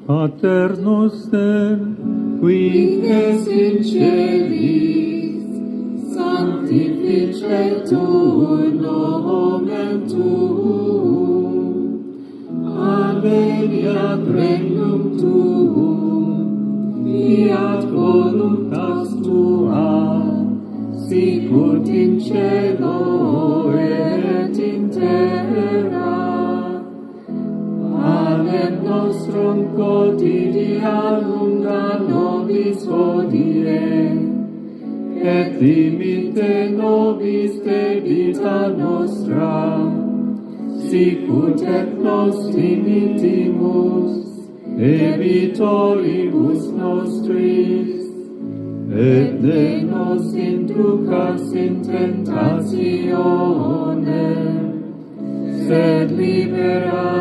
Pater noster, qui es in celis, sanctificetur nomen tuum, adveniat regnum tuum, fiat voluntas tua, sicut in cielo et in terra. Panem nostrum quotidianum da nobis hodie, et dimitte nobis debita nostra, sicut et nos dimittimus debitoribus nostris, et ne nos inducas in tentationem, sed libera